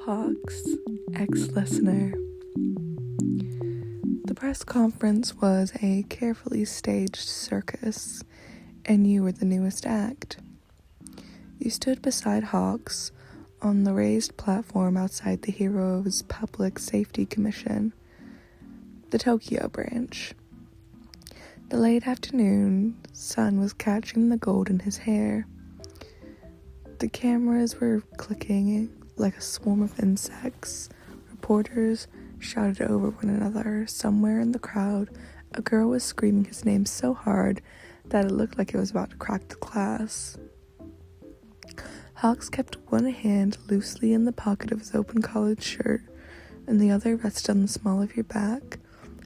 Hawks, ex-listener. The press conference was a carefully staged circus, and you were the newest act. You stood beside Hawks on the raised platform outside the Heroes Public Safety Commission, the Tokyo branch. The late afternoon sun was catching the gold in his hair. The cameras were clicking like a swarm of insects. Reporters shouted over one another. Somewhere in the crowd, a girl was screaming his name so hard that it looked like it was about to crack the glass. Hawks kept one hand loosely in the pocket of his open collared shirt, and the other rested on the small of your back,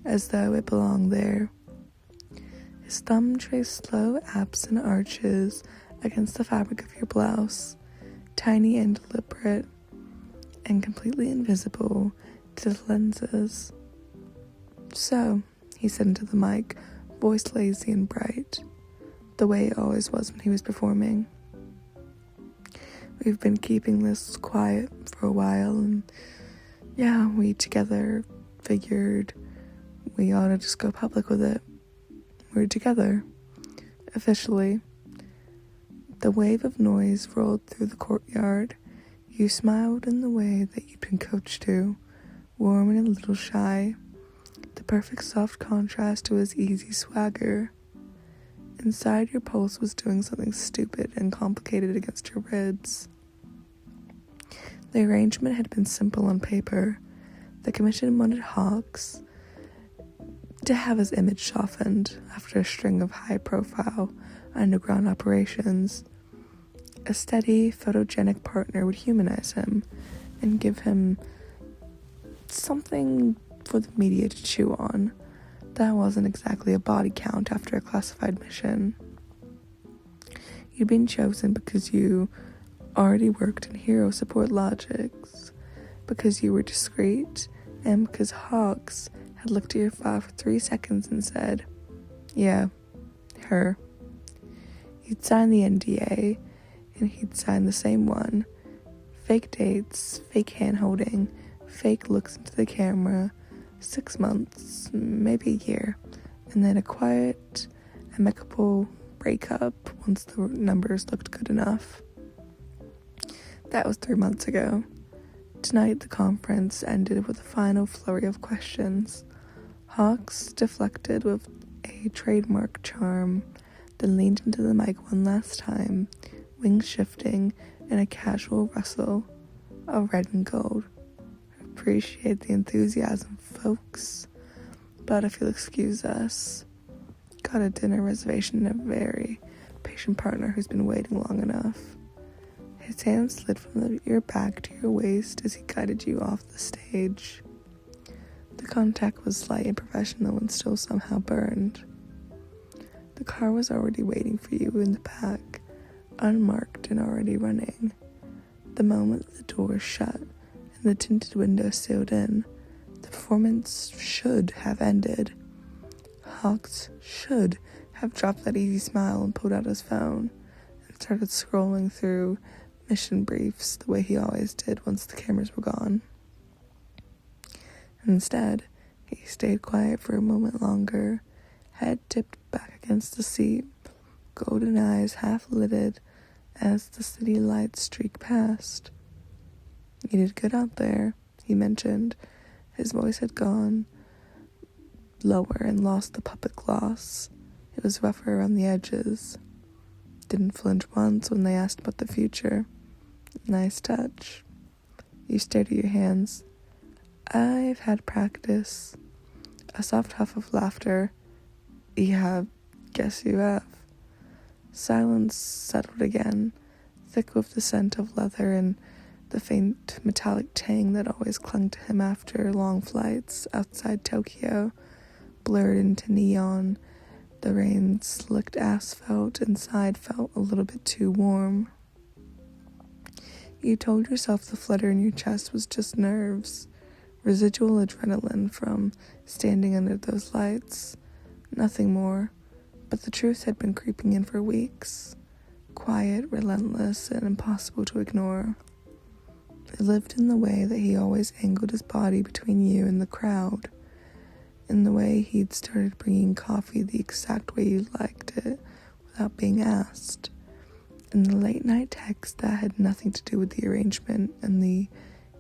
as though it belonged there. His thumb traced slow absent arches against the fabric of your blouse, tiny and deliberate, and completely invisible to the lenses. "So," he said into the mic, voice lazy and bright, the way it always was when he was performing. "We've been keeping this quiet for a while, and we together figured we ought to just go public with it. We're together, officially." The wave of noise rolled through the courtyard. You smiled in the way that you'd been coached to, warm and a little shy, the perfect soft contrast to his easy swagger. Inside, your pulse was doing something stupid and complicated against your ribs. The arrangement had been simple on paper. The commission wanted Hawks to have his image softened after a string of high-profile underground operations. A steady, photogenic partner would humanize him and give him something for the media to chew on. That wasn't exactly a body count after a classified mission. You'd been chosen because you already worked in hero support logics, because you were discreet, and because Hawks had looked at your file for 3 seconds and said, "Yeah, her." You'd signed the NDA, and he'd signed the same one. Fake dates, fake hand-holding, fake looks into the camera, 6 months, maybe a year, and then a quiet, amicable breakup once the numbers looked good enough. That was 3 months ago. Tonight, the conference ended with a final flurry of questions. Hawks deflected with a trademark charm, then leaned into the mic one last time, wings shifting in a casual rustle of red and gold. "Appreciate the enthusiasm, folks, but if you'll excuse us, got a dinner reservation and a very patient partner who's been waiting long enough." His hand slid from your back to your waist as he guided you off the stage. The contact was light and professional and still somehow burned. The car was already waiting for you in the back, unmarked and already running. The moment the door shut and the tinted window sealed in, the performance should have ended. Hawks should have dropped that easy smile and pulled out his phone and started scrolling through mission briefs the way he always did once the cameras were gone. Instead, he stayed quiet for a moment longer, head tipped back against the seat, golden eyes half-lidded as the city lights streaked past. "You did good out there," he mentioned. His voice had gone lower and lost the puppet gloss. It was rougher around the edges. Didn't flinch once when they asked about the future. "Nice touch." You stared at your hands. "I've had practice." A soft huff of laughter. "Yeah, guess you have." Silence settled again, thick with the scent of leather and the faint metallic tang that always clung to him after long flights outside Tokyo, blurred into neon. The rain-slicked asphalt inside felt a little bit too warm. You told yourself the flutter in your chest was just nerves, residual adrenaline from standing under those lights, nothing more. But the truth had been creeping in for weeks, quiet, relentless, and impossible to ignore. It lived in the way that he always angled his body between you and the crowd, in the way he'd started bringing coffee the exact way you liked it without being asked, in the late night text that had nothing to do with the arrangement, and the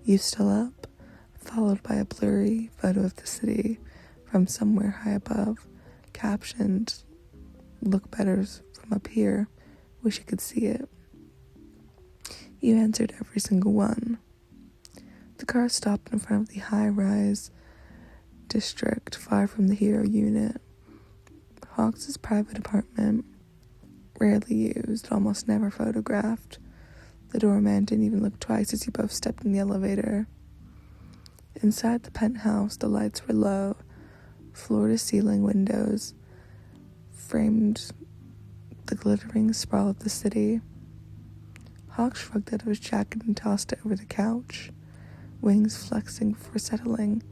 "you still up?" followed by a blurry photo of the city from somewhere high above, captioned, "Look better from up here, wish you could see it." You answered every single one. The car stopped in front of the high-rise district far from the hero unit. Hawks' private apartment, rarely used, almost never photographed. The doorman didn't even look twice as you both stepped in the elevator. Inside the penthouse, the lights were low. Floor-to-ceiling windows framed the glittering sprawl of the city. Hawk shrugged out of his jacket and tossed it over the couch, wings flexing before settling.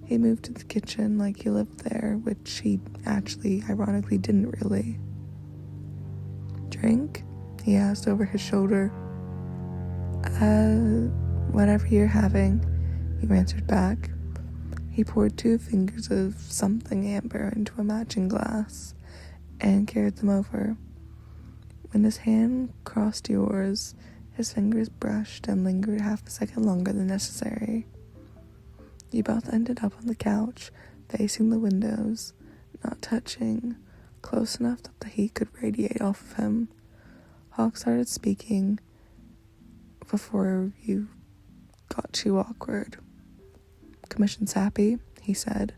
He moved to the kitchen like he lived there, which he actually, ironically, didn't really. "Drink?" he asked over his shoulder. Whatever you're having," you answered back. He poured 2 fingers of something amber into a matching glass and carried them over. When his hand crossed yours, his fingers brushed and lingered half a second longer than necessary. You both ended up on the couch, facing the windows, not touching, close enough that the heat could radiate off of him. Hawk started speaking before you got too awkward. "Commission's happy," he said.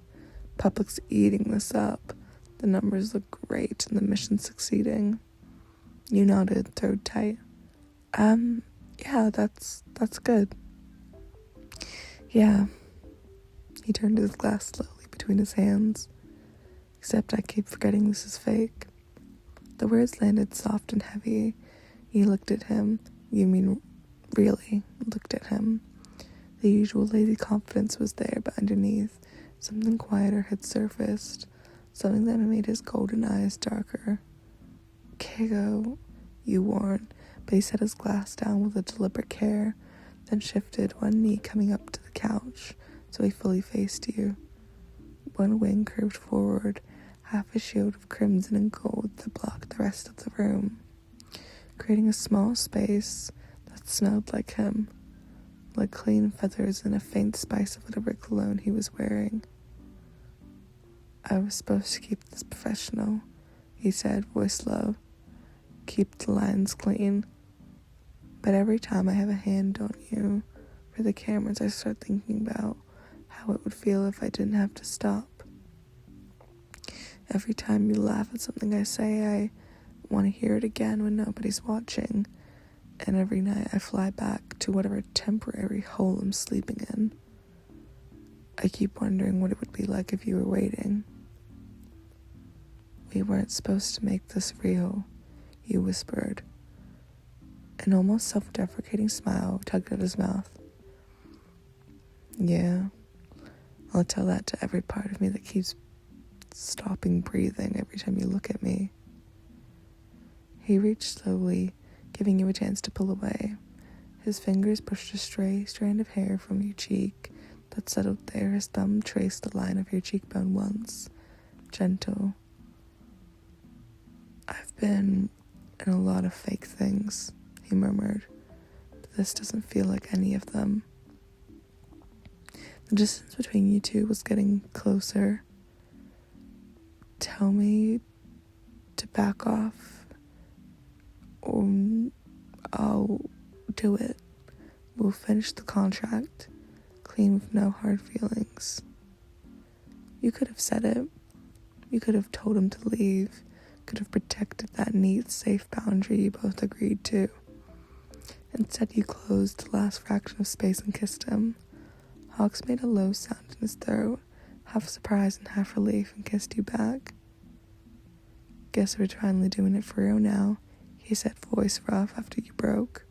"Public's eating this up. The numbers look great and the mission's succeeding." You nodded, throat tight. Yeah, that's good." "Yeah." He turned his glass slowly between his hands. "Except I keep forgetting this is fake." The words landed soft and heavy. You looked at him. You mean really looked at him. The usual lazy confidence was there, but underneath, something quieter had surfaced, something that made his golden eyes darker. "Kego," you warned, but he set his glass down with a deliberate care, then shifted, one knee coming up to the couch, so he fully faced you. One wing curved forward, half a shield of crimson and gold that blocked the rest of the room, creating a small space that smelled like him, like clean feathers and a faint spice of whatever cologne he was wearing. "I was supposed to keep this professional," he said, voice low. "Keep the lines clean. But every time I have a hand on you for the cameras, I start thinking about how it would feel if I didn't have to stop. Every time you laugh at something I say, I want to hear it again when nobody's watching. And every night I fly back to whatever temporary hole I'm sleeping in. I keep wondering what it would be like if you were waiting." "We weren't supposed to make this real," you whispered. An almost self-deprecating smile tugged at his mouth. "Yeah, I'll tell that to every part of me that keeps stopping breathing every time you look at me." He reached slowly, giving you a chance to pull away. His fingers pushed a stray strand of hair from your cheek that settled there. His thumb traced the line of your cheekbone once, gentle. "I've been in a lot of fake things," he murmured, "but this doesn't feel like any of them." The distance between you two was getting closer. "Tell me to back off, or I'll do it. We'll finish the contract, clean with no hard feelings." You could have said it. You could have told him to leave, could have protected that neat, safe boundary you both agreed to. Instead, you closed the last fraction of space and kissed him. Hawks made a low sound in his throat, half surprise and half relief, and kissed you back. "Guess we're finally doing it for real now," he said, voice rough after you broke.